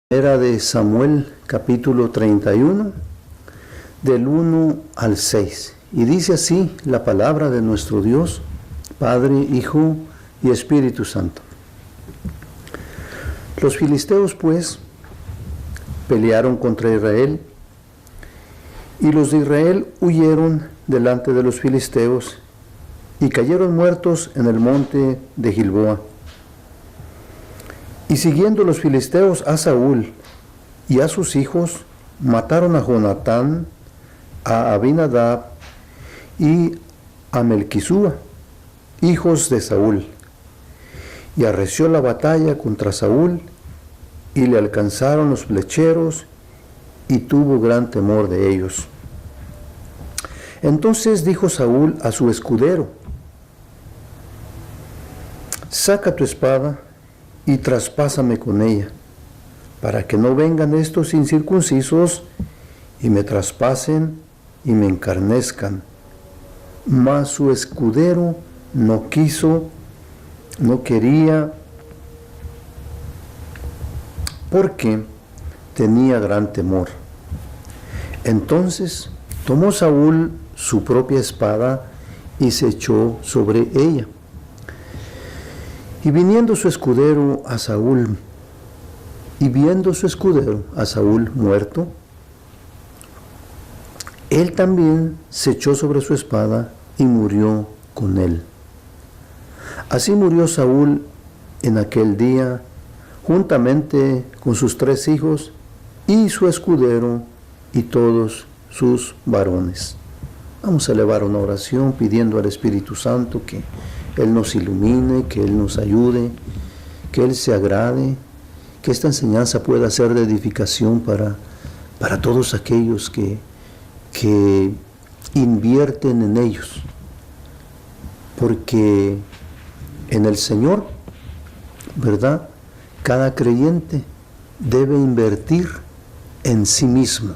Era de Samuel, capítulo 31, del 1 al 6. Y dice así la palabra de nuestro Dios, Padre, Hijo y Espíritu Santo. Los filisteos, pues, pelearon contra Israel, y los de Israel huyeron delante de los filisteos, y cayeron muertos en el monte de Gilboa. Y siguiendo los filisteos a Saúl y a sus hijos, mataron a Jonatán, a Abinadab y a Melquisúa, hijos de Saúl. Y arreció la batalla contra Saúl, y le alcanzaron los flecheros, y tuvo gran temor de ellos. Entonces dijo Saúl a su escudero: saca tu espada y traspásame con ella, para que no vengan estos incircuncisos y me traspasen y me encarnezcan. Mas su escudero no quería, porque tenía gran temor. Entonces tomó Saúl su propia espada y se echó sobre ella. Y viendo su escudero a Saúl muerto, él también se echó sobre su espada y murió con él. Así murió Saúl en aquel día, juntamente con sus 3 hijos y su escudero y todos sus varones. Vamos a elevar una oración pidiendo al Espíritu Santo que Él nos ilumine, que Él nos ayude, que Él se agrade, que esta enseñanza pueda ser de edificación para todos aquellos que invierten en ellos. Porque en el Señor, ¿verdad?, cada creyente debe invertir en sí mismo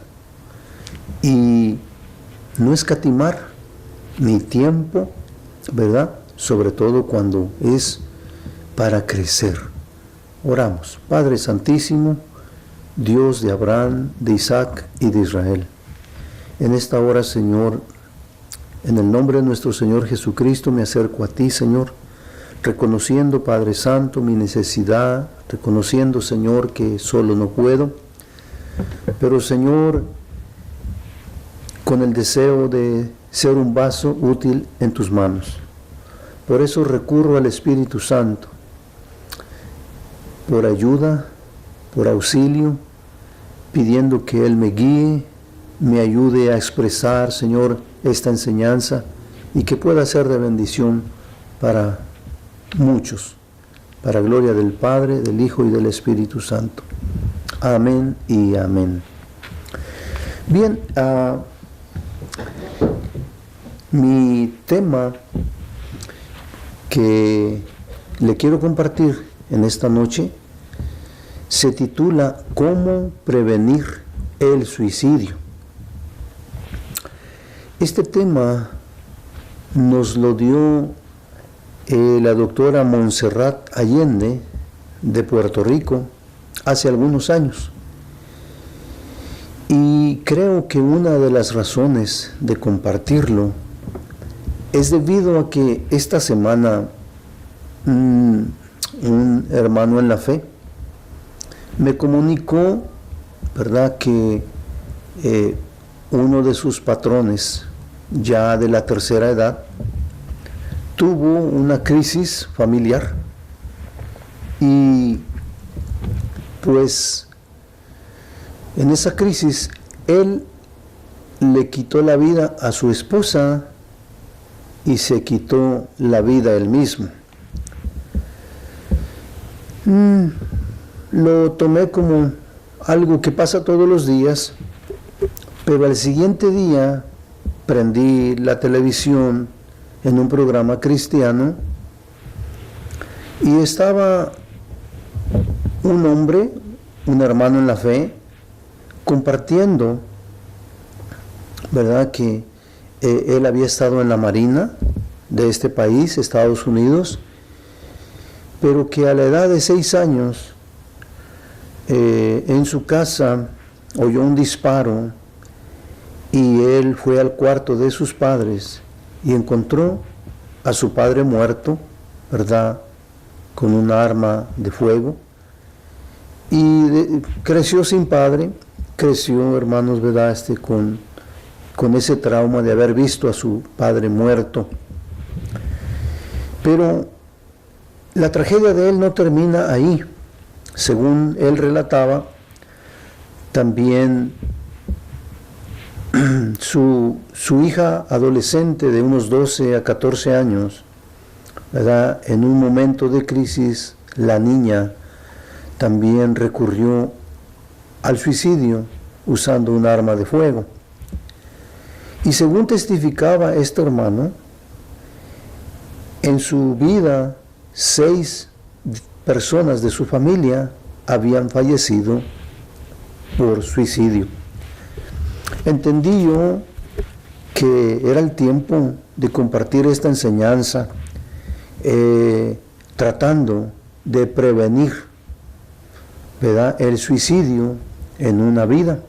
y no escatimar ni tiempo, ¿verdad?, sobre todo cuando es para crecer. Oramos. Padre Santísimo, Dios de Abraham, de Isaac y de Israel, en esta hora, Señor, en el nombre de nuestro Señor Jesucristo, me acerco a ti, Señor, reconociendo, Padre Santo, mi necesidad, reconociendo, Señor, que solo no puedo, pero, Señor, con el deseo de ser un vaso útil en tus manos. Por eso recurro al Espíritu Santo, por ayuda, por auxilio, pidiendo que Él me guíe, me ayude a expresar, Señor, esta enseñanza y que pueda ser de bendición para muchos, para gloria del Padre, del Hijo y del Espíritu Santo. Amén y amén. Bien, mi tema que le quiero compartir en esta noche se titula ¿Cómo prevenir el suicidio? Este tema nos lo dio la doctora Montserrat Allende de Puerto Rico hace algunos años. Y creo que una de las razones de compartirlo es debido a que esta semana un hermano en la fe me comunicó, ¿verdad?, que uno de sus patrones, ya de la tercera edad, tuvo una crisis familiar y pues en esa crisis él le quitó la vida a su esposa y se quitó la vida él mismo. Lo tomé como algo que pasa todos los días, pero al siguiente día prendí la televisión en un programa cristiano y estaba un hombre, un hermano en la fe, compartiendo, ¿verdad?, que él había estado en la Marina de este país, Estados Unidos, pero que a la edad de 6 años en su casa oyó un disparo y él fue al cuarto de sus padres y encontró a su padre muerto, ¿verdad?, con un arma de fuego. Y creció sin padre, creció, hermanos, ¿verdad?, con ese trauma de haber visto a su padre muerto. Pero la tragedia de él no termina ahí. Según él relataba, también su hija adolescente de unos 12 a 14 años, ¿verdad?, en un momento de crisis, la niña también recurrió al suicidio usando un arma de fuego. Y según testificaba este hermano, en su vida 6 personas de su familia habían fallecido por suicidio. Entendí yo que era el tiempo de compartir esta enseñanza, tratando de prevenir, ¿verdad?, el suicidio en una vida,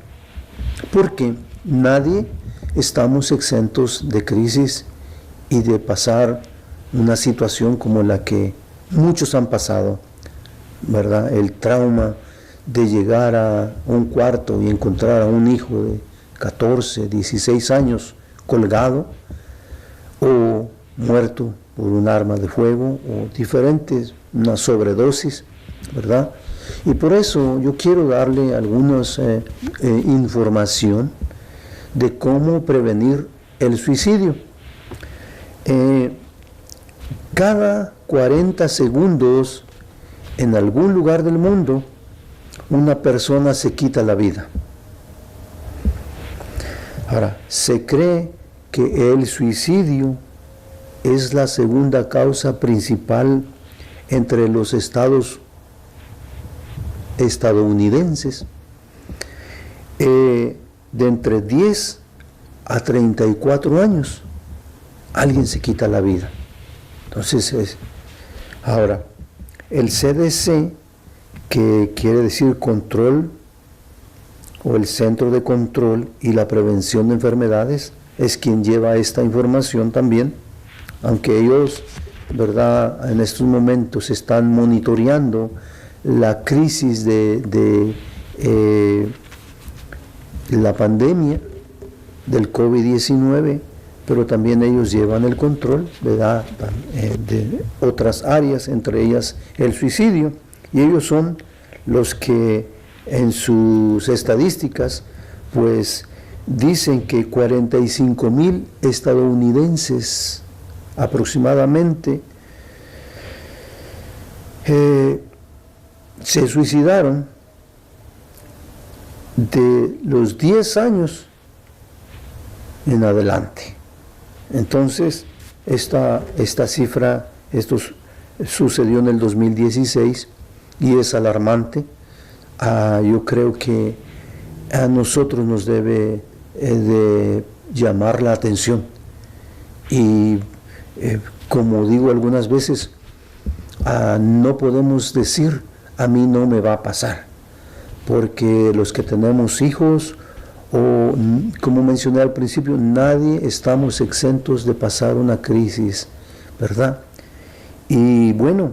porque nadie estamos exentos de crisis y de pasar una situación como la que muchos han pasado, ¿verdad? El trauma de llegar a un cuarto y encontrar a un hijo de 14, 16 años colgado o muerto por un arma de fuego o diferentes, una sobredosis, ¿verdad? Y por eso yo quiero darle algunas información de cómo prevenir el suicidio. Cada 40 segundos en algún lugar del mundo una persona se quita la vida. Ahora, se cree que el suicidio es la segunda causa principal entre los estadounidenses, de entre 10 a 34 años alguien se quita la vida. Entonces, ahora, el CDC, que quiere decir control, o el Centro de Control y la Prevención de Enfermedades, es quien lleva esta información también, aunque ellos, ¿verdad?, en estos momentos están monitoreando la crisis de la pandemia del COVID-19, pero también ellos llevan el control, ¿verdad?, de otras áreas, entre ellas el suicidio, y ellos son los que en sus estadísticas pues dicen que 45,000 estadounidenses aproximadamente se suicidaron de los 10 años en adelante. Entonces, esta cifra, esto sucedió en el 2016 y es alarmante. Yo creo que a nosotros nos debe de llamar la atención. Y como digo algunas veces, no podemos decir, a mí no me va a pasar, porque los que tenemos hijos, o como mencioné al principio, nadie estamos exentos de pasar una crisis, ¿verdad? Y bueno,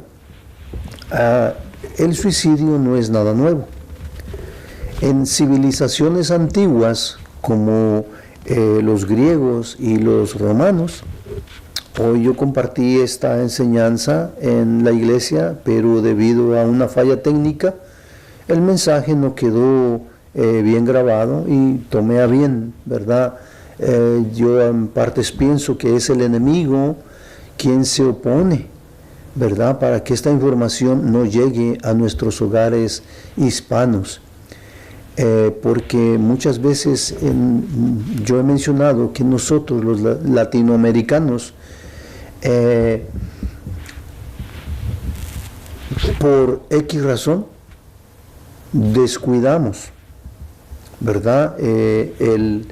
el suicidio no es nada nuevo. En civilizaciones antiguas, como los griegos y los romanos, hoy yo compartí esta enseñanza en la iglesia, pero debido a una falla técnica, el mensaje no quedó bien grabado y tomé a bien, ¿verdad? Yo en partes pienso que es el enemigo quien se opone, ¿verdad?, para que esta información no llegue a nuestros hogares hispanos. Porque muchas veces yo he mencionado que nosotros los latinoamericanos por X razón descuidamos, ¿verdad?, el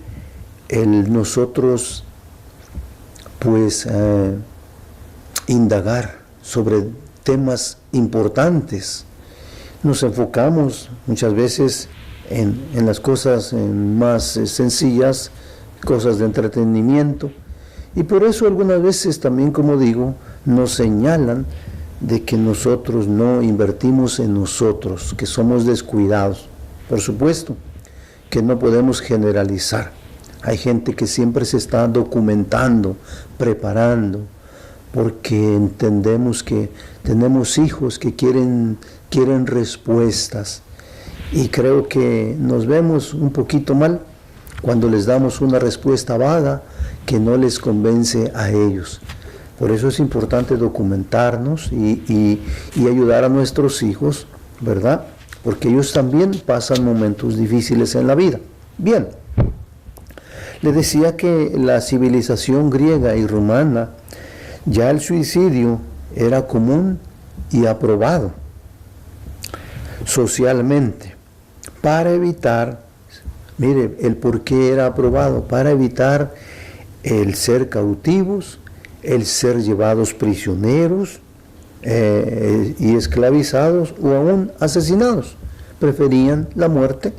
nosotros pues indagar sobre temas importantes. nos enfocamos muchas veces en las cosas más sencillas, cosas de entretenimiento, y por eso algunas veces también, como digo, nos señalan de que nosotros no invertimos en nosotros, que somos descuidados. Por supuesto que no podemos generalizar. Hay gente que siempre se está documentando, preparando, porque entendemos que tenemos hijos que quieren respuestas, y creo que nos vemos un poquito mal cuando les damos una respuesta vaga que no les convence a ellos. Por eso es importante documentarnos y ayudar a nuestros hijos, ¿verdad? Porque ellos también pasan momentos difíciles en la vida. Bien, le decía que la civilización griega y romana, ya el suicidio era común y aprobado socialmente, para evitar, mire, el por qué era aprobado, para evitar el ser cautivos, el ser llevados prisioneros y esclavizados o aún asesinados. Preferían la muerte,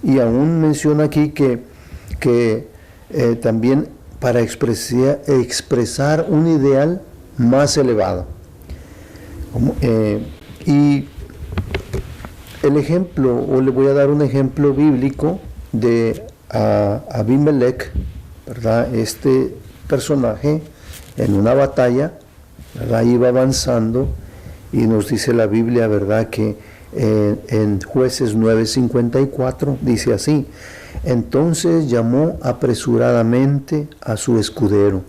y aún menciona aquí que también para expresar un ideal más elevado. Y el ejemplo, o le voy a dar un ejemplo bíblico de Abimelech, ¿verdad? Este personaje en una batalla, ¿verdad?, iba avanzando, y nos dice la Biblia, ¿verdad?, que en Jueces 9:54 dice así: entonces llamó apresuradamente a su escudero.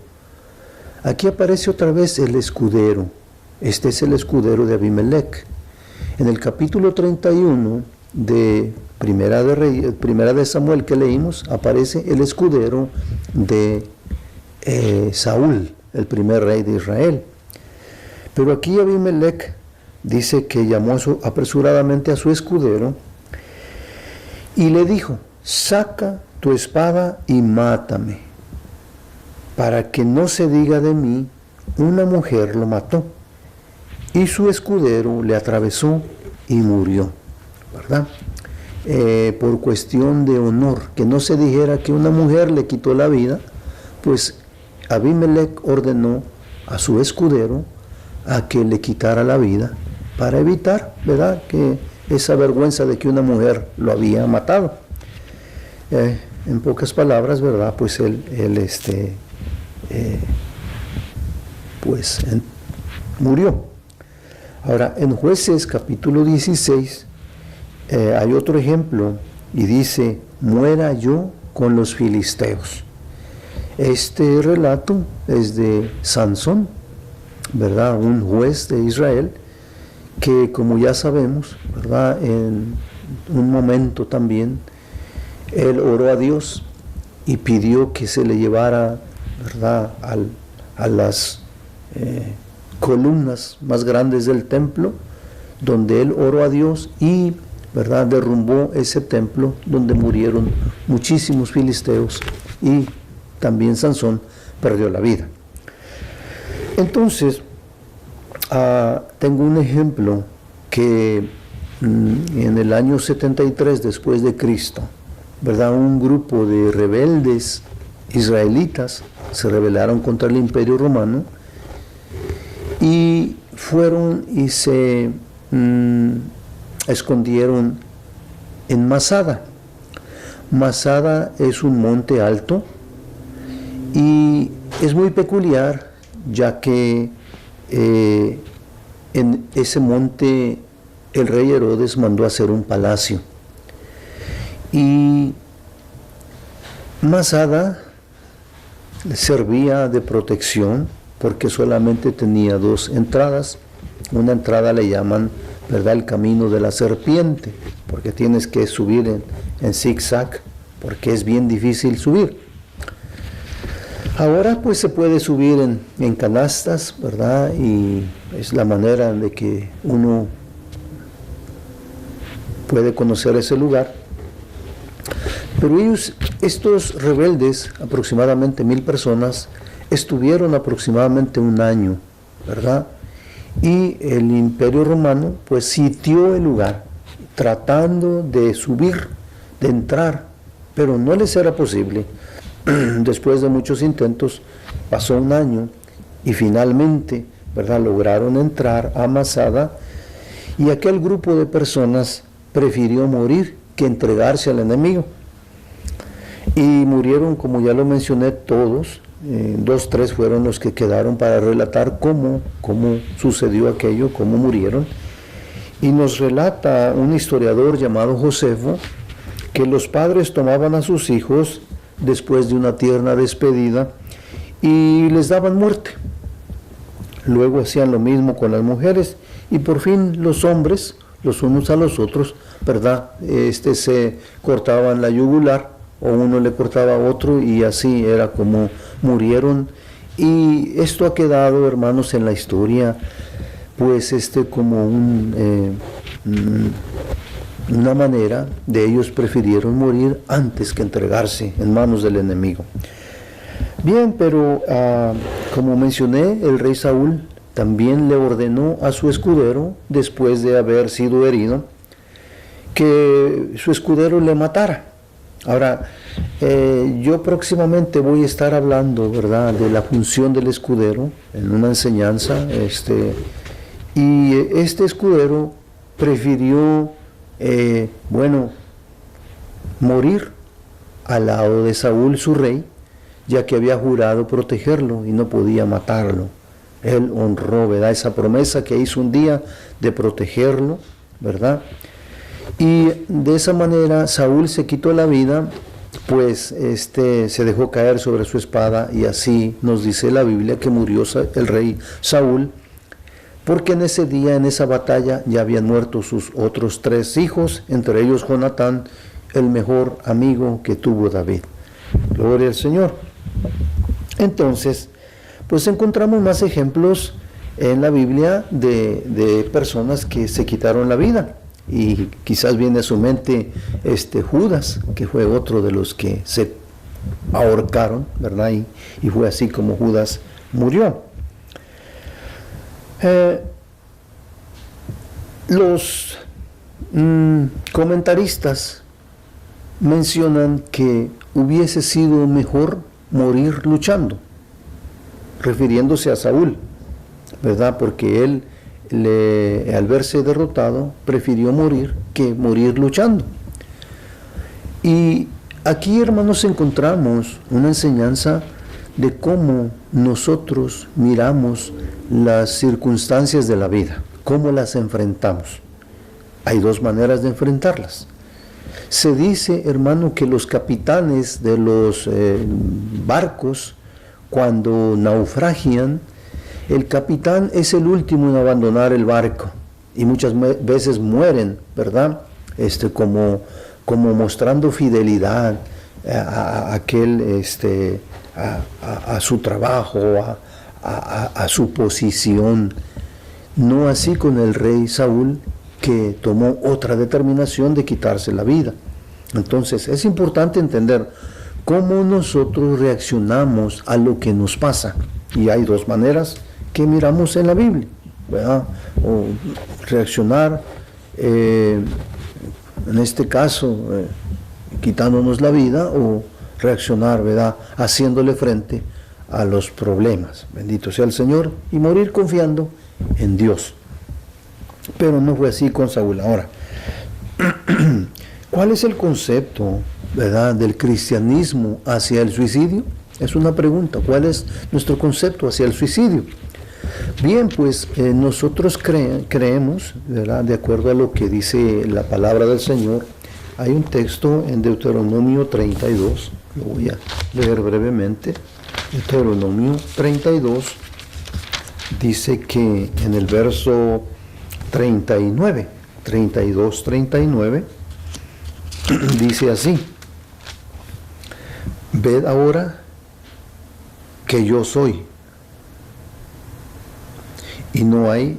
Aquí aparece otra vez el escudero. Este es el escudero de Abimelech. En el capítulo 31 de Primera de Samuel que leímos, aparece el escudero de Saúl, el primer rey de Israel. Pero aquí Abimelech dice que llamó apresuradamente a su escudero y le dijo: saca tu espada y mátame, para que no se diga de mí, una mujer lo mató. Y su escudero le atravesó y murió, ¿verdad? Por cuestión de honor, que no se dijera que una mujer le quitó la vida, pues Abimelech ordenó a su escudero a que le quitara la vida, para evitar, ¿verdad?, que esa vergüenza de que una mujer lo había matado. En pocas palabras, ¿verdad?, pues él murió. Ahora, en Jueces capítulo 16 hay otro ejemplo, y dice: muera yo con los filisteos. Este relato es de Sansón, ¿verdad?, un juez de Israel que, como ya sabemos, ¿verdad?, en un momento también él oró a Dios y pidió que se le llevara, ¿verdad?, a las columnas más grandes del templo, donde él oró a Dios, y, ¿verdad?, derrumbó ese templo donde murieron muchísimos filisteos, y también Sansón perdió la vida. Entonces, tengo un ejemplo que en el año 73 después de Cristo, ¿verdad?, un grupo de rebeldes israelitas se rebelaron contra el Imperio Romano y fueron y se escondieron en Masada. Masada es un monte alto y es muy peculiar, ya que en ese monte el rey Herodes mandó hacer un palacio, y Masada servía de protección porque solamente tenía dos entradas. Una entrada le llaman, ¿verdad?, el camino de la serpiente, porque tienes que subir en zigzag, porque es bien difícil subir. Ahora pues se puede subir en canastas, ¿verdad?, y es la manera de que uno puede conocer ese lugar. Pero estos rebeldes, aproximadamente 1000 personas, estuvieron aproximadamente un año, ¿verdad? Y el Imperio Romano pues sitió el lugar, tratando de subir, de entrar, pero no les era posible. Después de muchos intentos, pasó un año y finalmente, ¿verdad?, lograron entrar a Masada, y aquel grupo de personas prefirió morir que entregarse al enemigo. Y murieron, como ya lo mencioné, todos. 2, 3 fueron los que quedaron para relatar cómo sucedió aquello, cómo murieron. Y nos relata un historiador llamado Josefo que los padres tomaban a sus hijos después de una tierna despedida y les daban muerte. Luego hacían lo mismo con las mujeres y por fin los hombres, los unos a los otros, ¿verdad?, se cortaban la yugular, o uno le cortaba a otro, y así era como murieron. Y esto ha quedado, hermanos, en la historia, pues como una manera de ellos prefirieron morir antes que entregarse en manos del enemigo. Bien, pero como mencioné, el rey Saúl también le ordenó a su escudero, después de haber sido herido, que su escudero le matara. Ahora, yo próximamente voy a estar hablando, ¿verdad?, de la función del escudero en una enseñanza, y este escudero prefirió, morir al lado de Saúl, su rey, ya que había jurado protegerlo y no podía matarlo. Él honró, ¿verdad?, esa promesa que hizo un día de protegerlo, ¿verdad? Y de esa manera Saúl se quitó la vida, pues se dejó caer sobre su espada, y así nos dice la Biblia que murió el rey Saúl, porque en ese día, en esa batalla, ya habían muerto sus otros 3 hijos, entre ellos Jonatán, el mejor amigo que tuvo David. Gloria al Señor. Entonces, pues encontramos más ejemplos en la Biblia de personas que se quitaron la vida. Y quizás viene a su mente Judas, que fue otro de los que se ahorcaron, ¿verdad? Y fue así como Judas murió. Los comentaristas mencionan que hubiese sido mejor morir luchando, refiriéndose a Saúl, ¿verdad? Porque él, al verse derrotado, prefirió morir que morir luchando. Y aquí, hermanos, encontramos una enseñanza de cómo nosotros miramos las circunstancias de la vida, cómo las enfrentamos. Hay 2 maneras de enfrentarlas. Se dice, hermano, que los capitanes de los barcos, cuando naufragian, el capitán es el último en abandonar el barco, y muchas veces mueren, ¿verdad? Como mostrando fidelidad a su trabajo, a su posición. No así con el rey Saúl, que tomó otra determinación de quitarse la vida. Entonces, es importante entender cómo nosotros reaccionamos a lo que nos pasa. Y hay 2 maneras que miramos en la Biblia, ¿verdad? O reaccionar, en este caso, quitándonos la vida, o reaccionar, ¿verdad?, haciéndole frente a los problemas. Bendito sea el Señor, y morir confiando en Dios. Pero no fue así con Saúl. Ahora, ¿cuál es el concepto, ¿verdad?, del cristianismo hacia el suicidio? Es una pregunta. ¿Cuál es nuestro concepto hacia el suicidio? Bien, pues nosotros creemos, ¿verdad?, de acuerdo a lo que dice la palabra del Señor. Hay un texto en Deuteronomio 32, lo voy a leer brevemente. Deuteronomio 32 dice que en el verso 39, 32, 39, dice así: ved ahora que yo soy, y no hay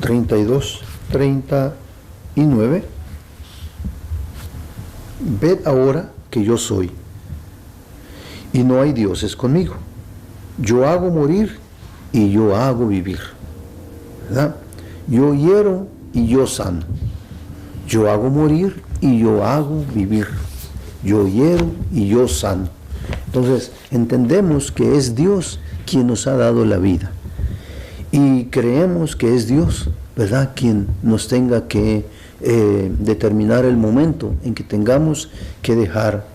32, 39, ved ahora que yo soy, y no hay dioses conmigo. Yo hago morir y yo hago vivir, ¿verdad? Yo hiero y yo sano. Yo hago morir y yo hago vivir. Yo hiero y yo sano. Entonces, entendemos que es Dios quien nos ha dado la vida. Y creemos que es Dios, ¿verdad?, quien nos tenga que determinar el momento en que tengamos que dejar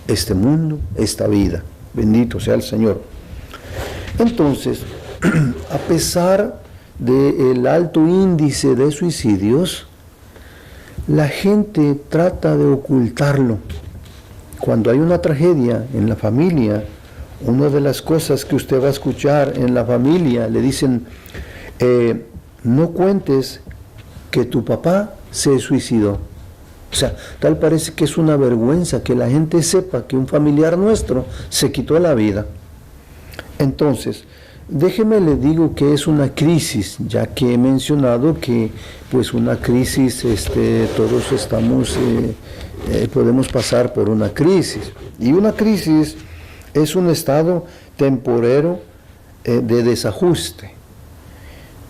este mundo, esta vida. Bendito sea el Señor. Entonces, a pesar del alto índice de suicidios, la gente trata de ocultarlo. Cuando hay una tragedia en la familia, una de las cosas que usted va a escuchar en la familia, le dicen, no cuentes que tu papá se suicidó. O sea, tal parece que es una vergüenza que la gente sepa que un familiar nuestro se quitó la vida. Entonces, déjeme le digo que es una crisis, ya que he mencionado que pues una crisis, todos estamos, podemos pasar por una crisis. Y una crisis es un estado temporero de desajuste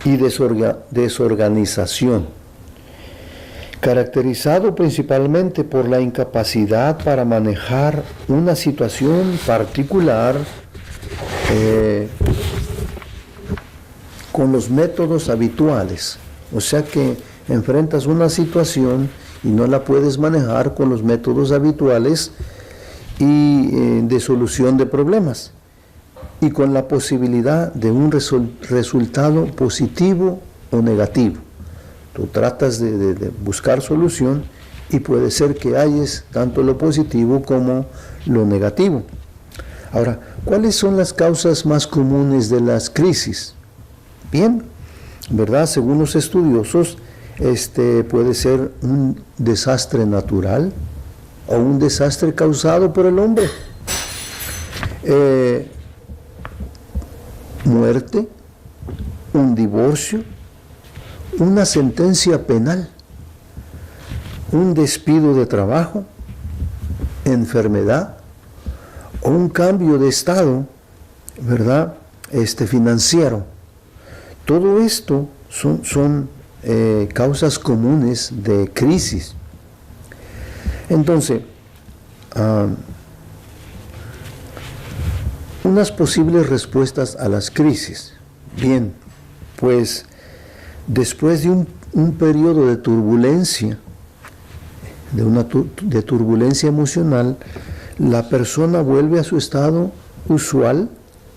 y desorganización, caracterizado principalmente por la incapacidad para manejar una situación particular con los métodos habituales. O sea que enfrentas una situación y no la puedes manejar con los métodos habituales y de solución de problemas, y con la posibilidad de un resultado positivo o negativo. Tú tratas de buscar solución y puede ser que halles tanto lo positivo como lo negativo. Ahora, ¿cuáles son las causas más comunes de las crisis? Bien, ¿verdad? Según los estudiosos, puede ser un desastre natural o un desastre causado por el hombre. Muerte, un divorcio, una sentencia penal, un despido de trabajo, enfermedad o un cambio de estado, ¿verdad?, financiero. Todo esto son causas comunes de crisis. Entonces, unas posibles respuestas a las crisis. Bien, pues después de un periodo de turbulencia, de turbulencia emocional, la persona vuelve a su estado usual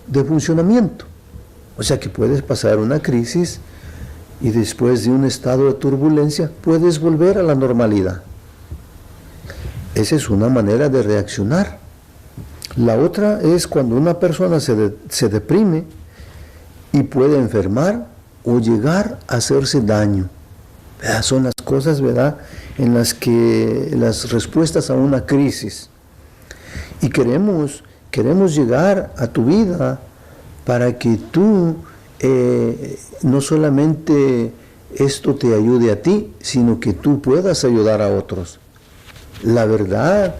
de funcionamiento. O sea que puedes pasar una crisis y después de un estado de turbulencia puedes volver a la normalidad. Esa es una manera de reaccionar. La otra es cuando una persona se deprime y puede enfermar o llegar a hacerse daño. Son las cosas, ¿verdad?, en las que las respuestas a una crisis. Y queremos llegar a tu vida para que tú no solamente esto te ayude a ti, sino que tú puedas ayudar a otros. La verdad,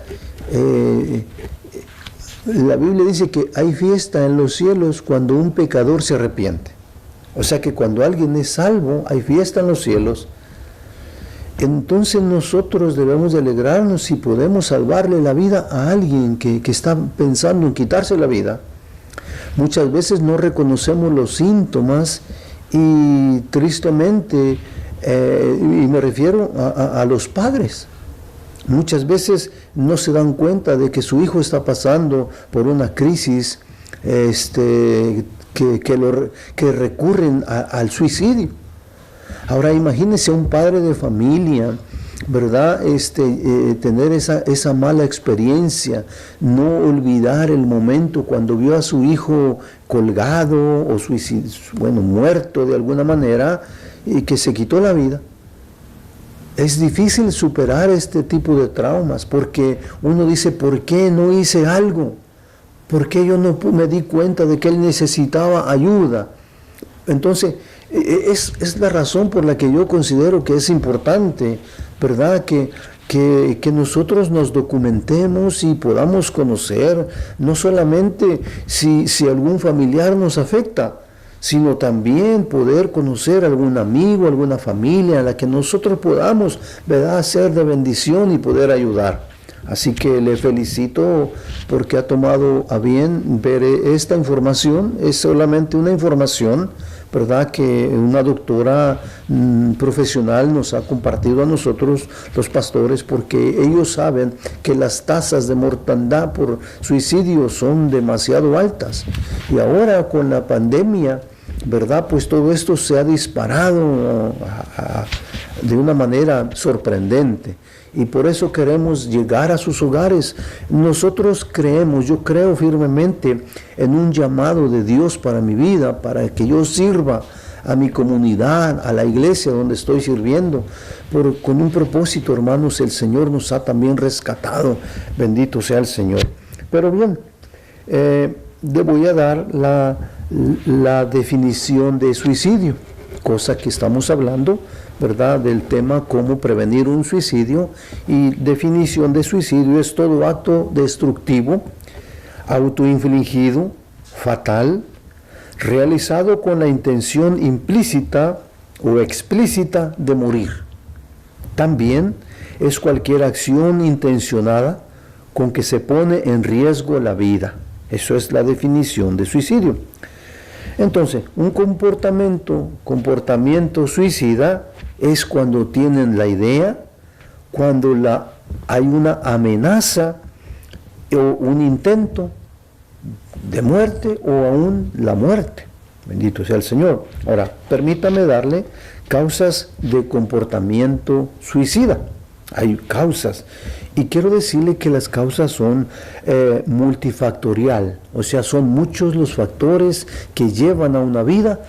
la Biblia dice que hay fiesta en los cielos cuando un pecador se arrepiente. O sea que cuando alguien es salvo, hay fiesta en los cielos. Entonces nosotros debemos de alegrarnos si podemos salvarle la vida a alguien que está pensando en quitarse la vida. Muchas veces no reconocemos los síntomas y tristemente, y me refiero a los padres, muchas veces no se dan cuenta de que su hijo está pasando por una crisis que recurren al suicidio. Ahora imagínense a un padre de familia, ¿verdad?, tener esa mala experiencia, no olvidar el momento cuando vio a su hijo colgado o muerto de alguna manera y que se quitó la vida. Es difícil superar este tipo de traumas porque uno dice, ¿por qué no hice algo? ¿Por qué yo no me di cuenta de que él necesitaba ayuda? Entonces, es la razón por la que yo considero que es importante, ¿verdad?, que nosotros nos documentemos y podamos conocer, no solamente si algún familiar nos afecta, sino también poder conocer algún amigo, alguna familia a la que nosotros podamos, ¿verdad?, ser de bendición y poder ayudar. Así que le felicito porque ha tomado a bien ver esta información. Es solamente una información, ¿verdad?, que una doctora profesional nos ha compartido a nosotros, los pastores, porque ellos saben que las tasas de mortandad por suicidio son demasiado altas. Y ahora con la pandemia, ¿verdad?, pues todo esto se ha disparado de una manera sorprendente. Y por eso queremos llegar a sus hogares. Nosotros creemos, yo creo firmemente en un llamado de Dios para mi vida, para que yo sirva a mi comunidad, a la iglesia donde estoy sirviendo, con un propósito, hermanos. El Señor nos ha también rescatado, bendito sea el Señor. Pero bien, le voy a dar la definición de suicidio, cosa que estamos hablando, ¿verdad?, del tema cómo prevenir un suicidio. Y definición de suicidio es todo acto destructivo, autoinfligido, fatal, realizado con la intención implícita o explícita de morir. También es cualquier acción intencionada con que se pone en riesgo la vida. Eso es la definición de suicidio. Entonces, un comportamiento suicida es cuando tienen la idea, cuando hay una amenaza o un intento de muerte o aún la muerte. Bendito sea el Señor. Ahora, permítame darle causas de comportamiento suicida. Hay causas. Y quiero decirle que las causas son multifactorial. O sea, son muchos los factores que llevan a una vida,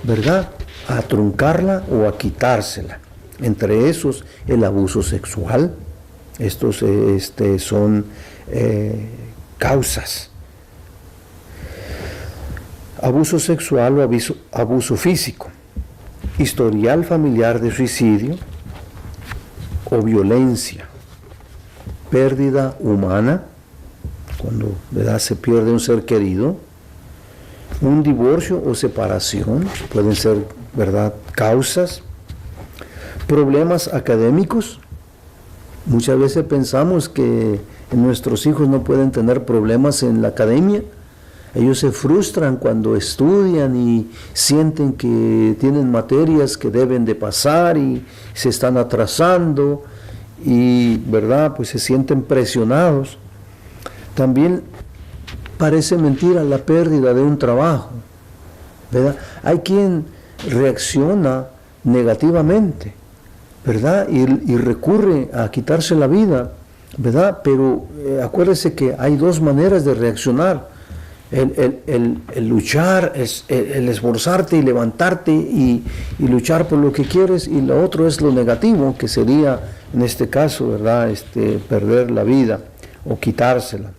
¿verdad?, a truncarla o a quitársela. Entre esos, el abuso sexual. Estos son causas. Abuso sexual o abuso físico. Historial familiar de suicidio o violencia. Pérdida humana, cuando, ¿verdad?, se pierde un ser querido. Un divorcio o separación, pueden ser, ¿verdad?, causas. Problemas académicos. Muchas veces pensamos que nuestros hijos no pueden tener problemas en la academia. Ellos se frustran cuando estudian y sienten que tienen materias que deben de pasar y se están atrasando y, ¿verdad?, pues se sienten presionados. También parece mentira la pérdida de un trabajo, ¿verdad? Hay quien reacciona negativamente, ¿verdad?, y recurre a quitarse la vida, ¿verdad? Pero acuérdese que hay dos maneras de reaccionar. El luchar, el esforzarte y levantarte y luchar por lo que quieres, y lo otro es lo negativo, que sería, en este caso, ¿verdad?, perder la vida o quitársela.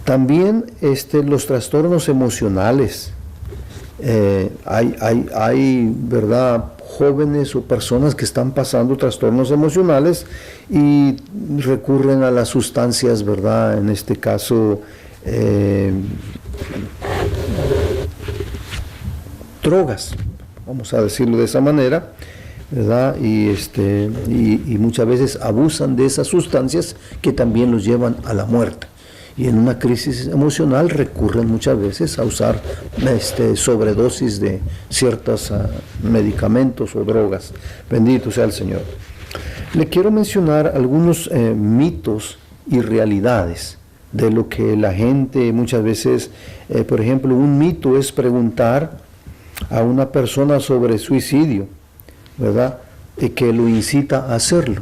También los trastornos emocionales. Hay, ¿verdad?, jóvenes o personas que están pasando trastornos emocionales y recurren a las sustancias, ¿verdad?, en este caso, drogas, vamos a decirlo de esa manera, ¿verdad? Y muchas veces abusan de esas sustancias que también los llevan a la muerte. Y en una crisis emocional recurren muchas veces a usar sobredosis de ciertos medicamentos o drogas. Bendito sea el Señor. Le quiero mencionar algunos mitos y realidades de lo que la gente muchas veces, por ejemplo, un mito es preguntar a una persona sobre suicidio, ¿verdad?, que lo incita a hacerlo.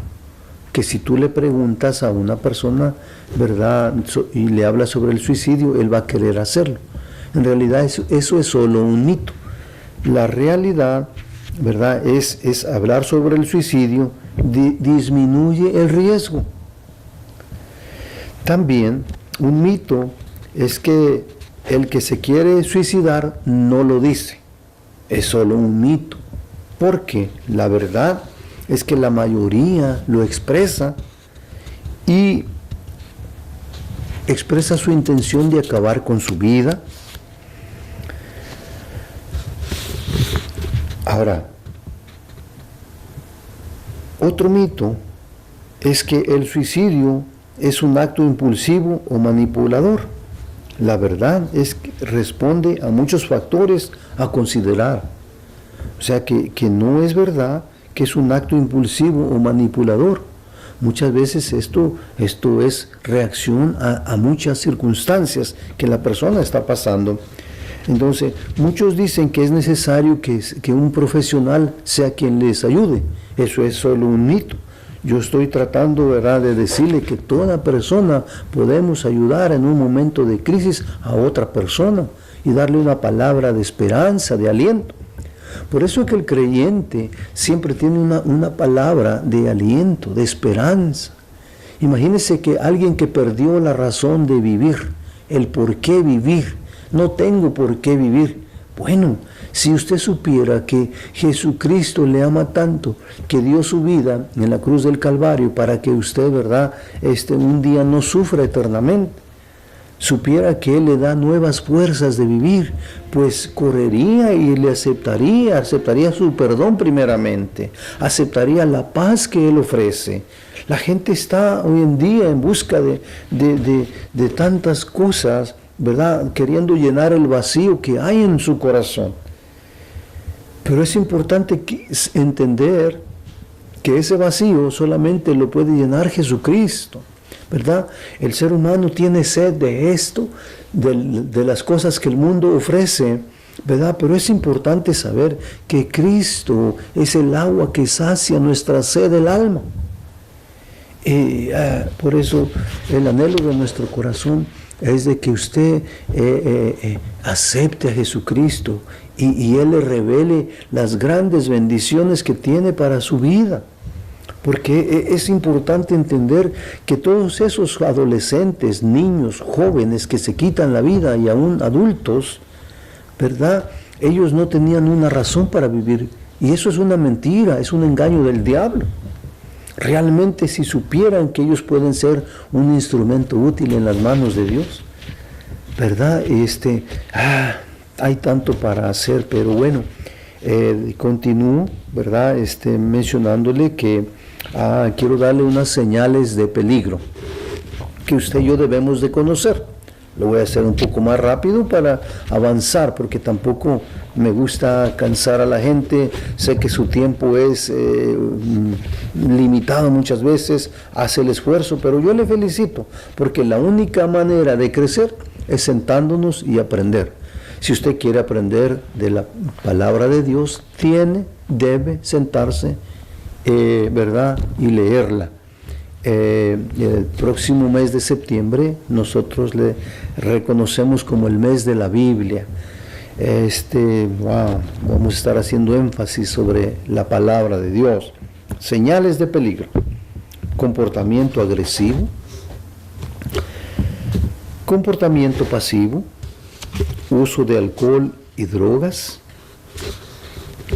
Que si tú le preguntas a una persona, ¿verdad?, y le hablas sobre el suicidio, él va a querer hacerlo. En realidad eso es solo un mito. La realidad, ¿verdad?, es hablar sobre el suicidio, disminuye el riesgo. También un mito es que el que se quiere suicidar no lo dice. Es solo un mito. Porque la verdad es que la mayoría lo expresa y expresa su intención de acabar con su vida. Ahora, otro mito es que el suicidio es un acto impulsivo o manipulador. La verdad es que responde a muchos factores a considerar. O sea que no es verdad que es un acto impulsivo o manipulador. Muchas veces esto es reacción a muchas circunstancias que la persona está pasando. Entonces, muchos dicen que es necesario que un profesional sea quien les ayude. Eso es solo un mito. Yo estoy tratando, ¿verdad?, de decirle que toda persona podemos ayudar en un momento de crisis a otra persona y darle una palabra de esperanza, de aliento. Por eso es que el creyente siempre tiene una palabra de aliento, de esperanza. Imagínese que alguien que perdió la razón de vivir, el por qué vivir, no tengo por qué vivir. Bueno, si usted supiera que Jesucristo le ama tanto, que dio su vida en la cruz del Calvario para que usted, ¿verdad?, un día no sufra eternamente, supiera que Él le da nuevas fuerzas de vivir, pues correría y le aceptaría su perdón primeramente, aceptaría la paz que Él ofrece. La gente está hoy en día en busca de tantas cosas, ¿verdad?, queriendo llenar el vacío que hay en su corazón. Pero es importante entender que ese vacío solamente lo puede llenar Jesucristo, ¿verdad? El ser humano tiene sed de esto, de las cosas que el mundo ofrece, ¿verdad? Pero es importante saber que Cristo es el agua que sacia nuestra sed del alma. Por eso el anhelo de nuestro corazón es de que usted acepte a Jesucristo y Él le revele las grandes bendiciones que tiene para su vida. Porque es importante entender que todos esos adolescentes, niños, jóvenes que se quitan la vida y aún adultos, ¿verdad?, ellos no tenían una razón para vivir. Y eso es una mentira, es un engaño del diablo. Realmente, si supieran que ellos pueden ser un instrumento útil en las manos de Dios, ¿verdad? Hay tanto para hacer, pero bueno, continúo, ¿verdad?, mencionándole que quiero darle unas señales de peligro que usted y yo debemos de conocer. Lo voy a hacer un poco más rápido para avanzar, porque tampoco me gusta cansar a la gente. Sé que su tiempo es limitado muchas veces, hace el esfuerzo, pero yo le felicito, porque la única manera de crecer es sentándonos y aprender. Si usted quiere aprender de la palabra de Dios, debe sentarse, ¿verdad?, y leerla. El próximo mes de septiembre nosotros le reconocemos como el mes de la Biblia. Vamos a estar haciendo énfasis sobre la palabra de Dios. Señales de peligro: comportamiento agresivo, comportamiento pasivo, uso de alcohol y drogas,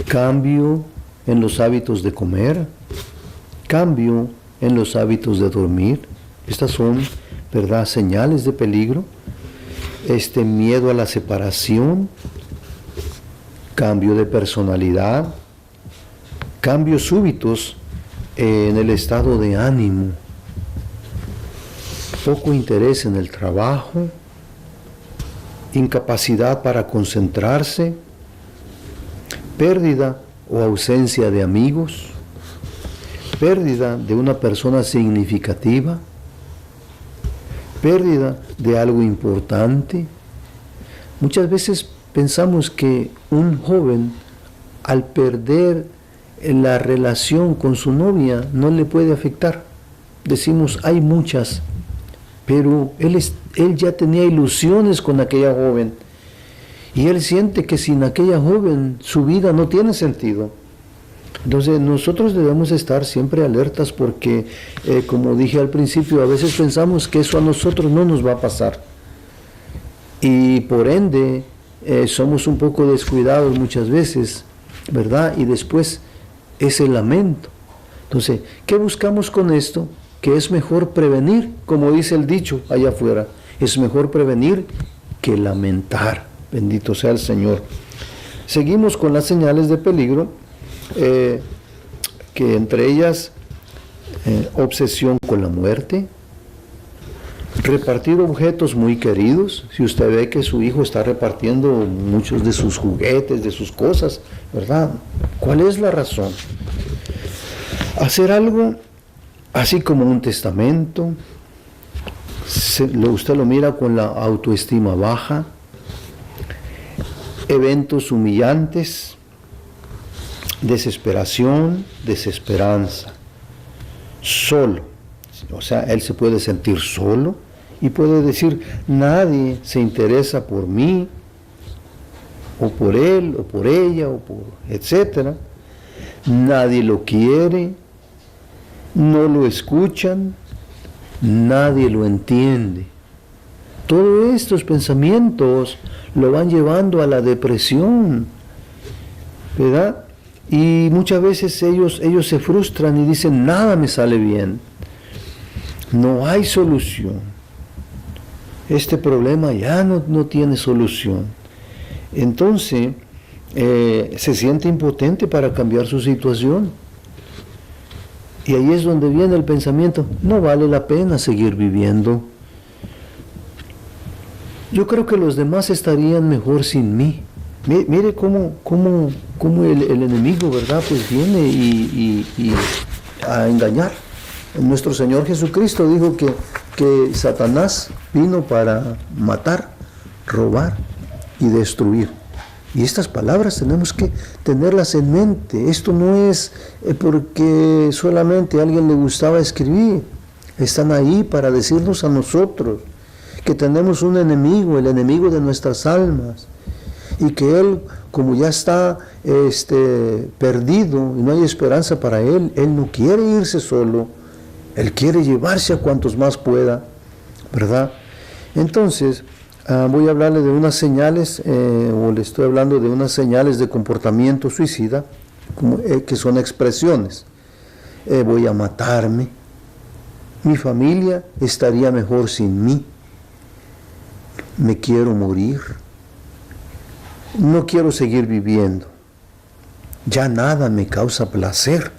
cambio en los hábitos de comer, cambio en los hábitos de dormir. Estas son, ¿verdad?, señales de peligro. Miedo a la separación, cambio de personalidad, cambios súbitos en el estado de ánimo, poco interés en el trabajo, incapacidad para concentrarse, pérdida o ausencia de amigos, pérdida de una persona significativa, pérdida de algo importante. Muchas veces pensamos que un joven, al perder la relación con su novia, no le puede afectar. Decimos, hay muchas, pero él ya tenía ilusiones con aquella joven, y él siente que sin aquella joven su vida no tiene sentido. Entonces nosotros debemos estar siempre alertas, porque como dije al principio, a veces pensamos que eso a nosotros no nos va a pasar, y por ende somos un poco descuidados muchas veces, ¿verdad? Y después ese lamento. Entonces, ¿qué buscamos con esto? Que es mejor prevenir, como dice el dicho allá afuera, es mejor prevenir que lamentar. Bendito sea el Señor. Seguimos con las señales de peligro, que entre ellas obsesión con la muerte, repartir objetos muy queridos. Si usted ve que su hijo está repartiendo muchos de sus juguetes, de sus cosas, ¿verdad? ¿Cuál es la razón? Hacer algo así como un testamento, usted lo mira con la autoestima baja, eventos humillantes, desesperación, desesperanza, solo. O sea, él se puede sentir solo y puede decir, nadie se interesa por mí, o por él, o por ella, o por etcétera. Nadie lo quiere, no lo escuchan, nadie lo entiende. Todos estos pensamientos lo van llevando a la depresión, ¿verdad? Y muchas veces ellos se frustran y dicen, nada me sale bien, no hay solución, este problema ya no tiene solución. Entonces, se siente impotente para cambiar su situación. Y ahí es donde viene el pensamiento, no vale la pena seguir viviendo. Yo creo que los demás estarían mejor sin mí. Mire cómo el enemigo, ¿verdad? Pues viene y a engañar. Nuestro Señor Jesucristo dijo que Satanás vino para matar, robar y destruir. Y estas palabras tenemos que tenerlas en mente. Esto no es porque solamente a alguien le gustaba escribir. Están ahí para decirnos a nosotros que tenemos un enemigo, el enemigo de nuestras almas. Y que él, como ya está perdido y no hay esperanza para él no quiere irse solo. Él quiere llevarse a cuantos más pueda, ¿verdad? Entonces, voy a hablarle de unas señales, o le estoy hablando de unas señales de comportamiento suicida, que son expresiones. Voy a matarme, mi familia estaría mejor sin mí, me quiero morir, no quiero seguir viviendo, ya nada me causa placer,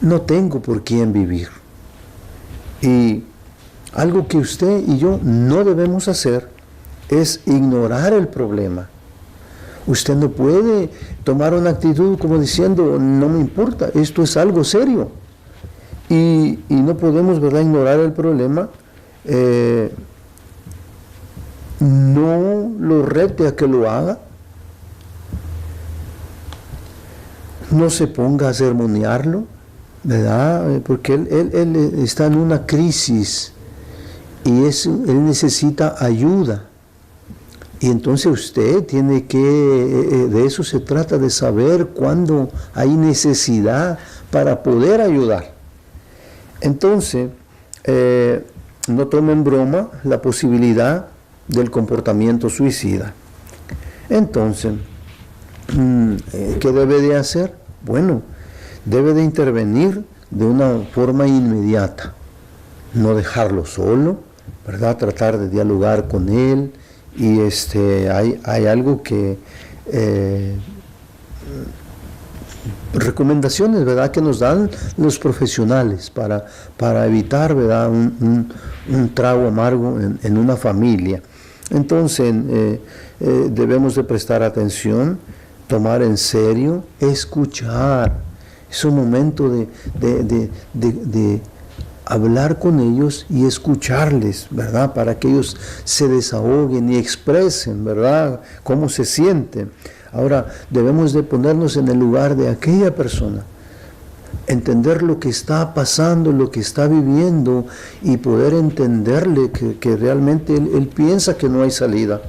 no tengo por quién vivir. Y algo que usted y yo no debemos hacer es ignorar el problema. Usted no puede tomar una actitud como diciendo, no me importa, esto es algo serio. Y no podemos, ¿verdad?, ignorar el problema. No lo rete a que lo haga. No se ponga a sermonearlo, ¿verdad? Porque él está en una crisis y él necesita ayuda. Y entonces usted tiene que, de eso se trata, de saber cuándo hay necesidad para poder ayudar. Entonces, no tome en broma la posibilidad del comportamiento suicida. Entonces, ¿qué debe de hacer? Bueno, debe de intervenir de una forma inmediata, no dejarlo solo, ¿verdad? Tratar de dialogar con él. Y hay algo que recomendaciones, ¿verdad?, que nos dan los profesionales para evitar, ¿verdad?, un trago amargo en una familia. Entonces, debemos de prestar atención, tomar en serio, escuchar. Es un momento de hablar con ellos y escucharles, ¿verdad?, para que ellos se desahoguen y expresen, ¿verdad?, cómo se sienten. Ahora, debemos de ponernos en el lugar de aquella persona, entender lo que está pasando, lo que está viviendo, y poder entenderle que realmente él piensa que no hay salida.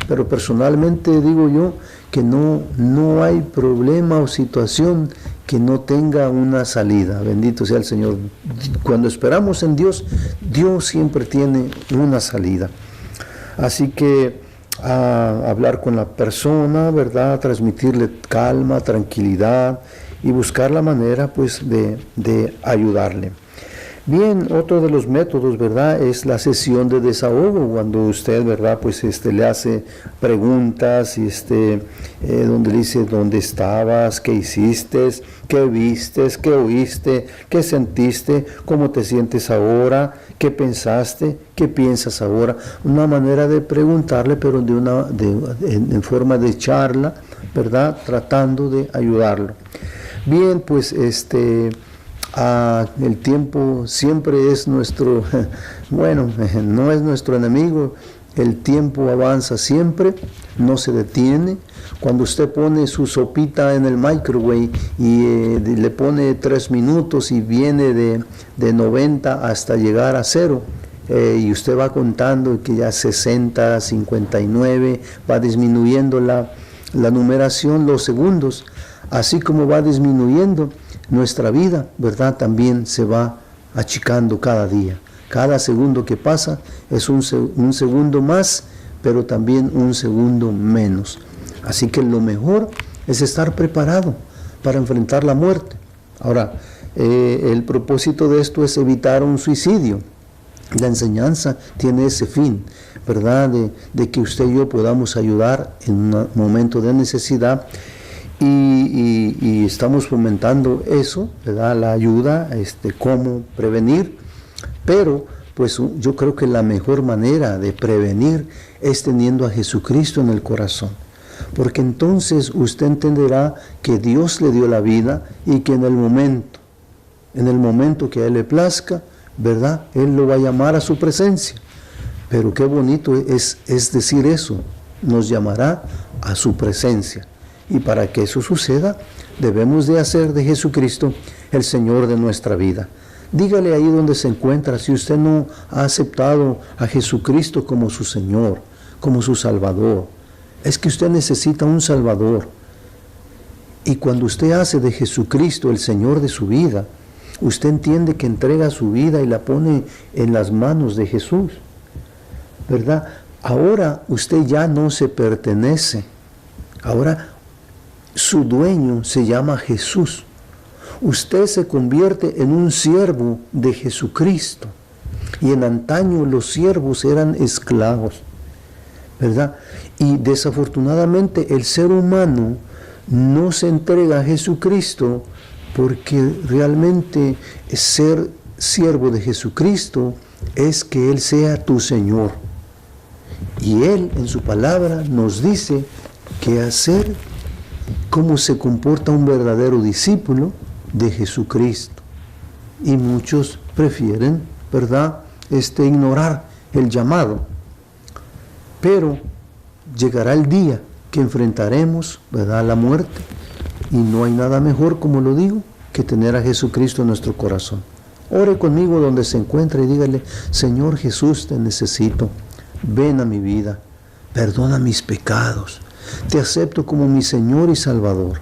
Pero personalmente digo yo que no hay problema o situación que no tenga una salida. Bendito sea el Señor. Cuando esperamos en Dios, Dios siempre tiene una salida. Así que hablar con la persona, ¿verdad?, transmitirle calma, tranquilidad y buscar la manera, pues, de ayudarle. Bien, otro de los métodos, ¿verdad?, es la sesión de desahogo, cuando usted, ¿verdad?, pues le hace preguntas y donde le dice dónde estabas, qué hiciste, qué vistes, qué oíste, qué sentiste, cómo te sientes ahora, qué pensaste, qué piensas ahora. Una manera de preguntarle, pero en forma de charla, ¿verdad?, tratando de ayudarlo. Bien, pues el tiempo siempre es nuestro, bueno, no es nuestro enemigo. El tiempo avanza siempre, no se detiene. Cuando usted pone su sopita en el microwave y le pone 3 minutos y viene de 90 hasta llegar a 0, y usted va contando que ya 60, 59, va disminuyendo la numeración, los segundos, así como va disminuyendo nuestra vida, ¿verdad?, también se va achicando cada día. Cada segundo que pasa es un segundo más, pero también un segundo menos. Así que lo mejor es estar preparado para enfrentar la muerte. Ahora, el propósito de esto es evitar un suicidio. La enseñanza tiene ese fin, ¿verdad?, de que usted y yo podamos ayudar en un momento de necesidad. Y estamos fomentando eso, ¿verdad?, la ayuda, cómo prevenir. Pero pues yo creo que la mejor manera de prevenir es teniendo a Jesucristo en el corazón, porque entonces usted entenderá que Dios le dio la vida y que en el momento que a Él le plazca, ¿verdad?, Él lo va a llamar a su presencia. Pero qué bonito es decir eso, nos llamará a su presencia. Y para que eso suceda, debemos de hacer de Jesucristo el Señor de nuestra vida. Dígale ahí donde se encuentra, si usted no ha aceptado a Jesucristo como su Señor, como su Salvador, es que usted necesita un Salvador. Y cuando usted hace de Jesucristo el Señor de su vida, usted entiende que entrega su vida y la pone en las manos de Jesús, ¿verdad? Ahora usted ya no se pertenece. Ahora su dueño se llama Jesús. Usted se convierte en un siervo de Jesucristo. Y en antaño los siervos eran esclavos, ¿verdad? Y desafortunadamente el ser humano no se entrega a Jesucristo, porque realmente ser siervo de Jesucristo es que Él sea tu Señor. Y Él en su palabra nos dice que hacer cómo se comporta un verdadero discípulo de Jesucristo. Y muchos prefieren, ¿verdad?, ignorar el llamado. Pero llegará el día que enfrentaremos, ¿verdad?, la muerte. Y no hay nada mejor, como lo digo, que tener a Jesucristo en nuestro corazón. Ore conmigo donde se encuentre y dígale: Señor Jesús, te necesito. Ven a mi vida. Perdona mis pecados. Te acepto como mi Señor y Salvador.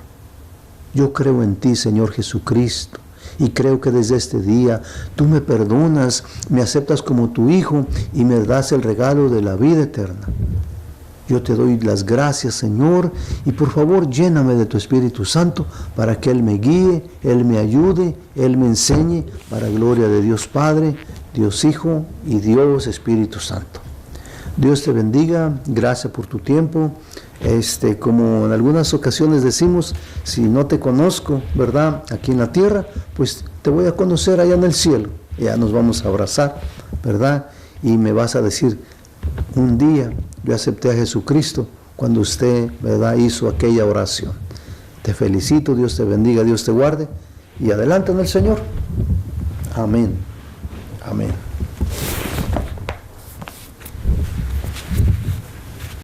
Yo creo en ti, Señor Jesucristo, y creo que desde este día tú me perdonas, me aceptas como tu Hijo y me das el regalo de la vida eterna. Yo te doy las gracias, Señor, y por favor lléname de tu Espíritu Santo para que Él me guíe, Él me ayude, Él me enseñe, para gloria de Dios Padre, Dios Hijo y Dios Espíritu Santo. Dios te bendiga, gracias por tu tiempo. Como en algunas ocasiones decimos, si no te conozco, ¿verdad?, aquí en la tierra, pues te voy a conocer allá en el cielo. Ya nos vamos a abrazar, ¿verdad? Y me vas a decir: un día yo acepté a Jesucristo cuando usted, ¿verdad?, hizo aquella oración. Te felicito, Dios te bendiga, Dios te guarde, y adelante en el Señor. Amén. Amén.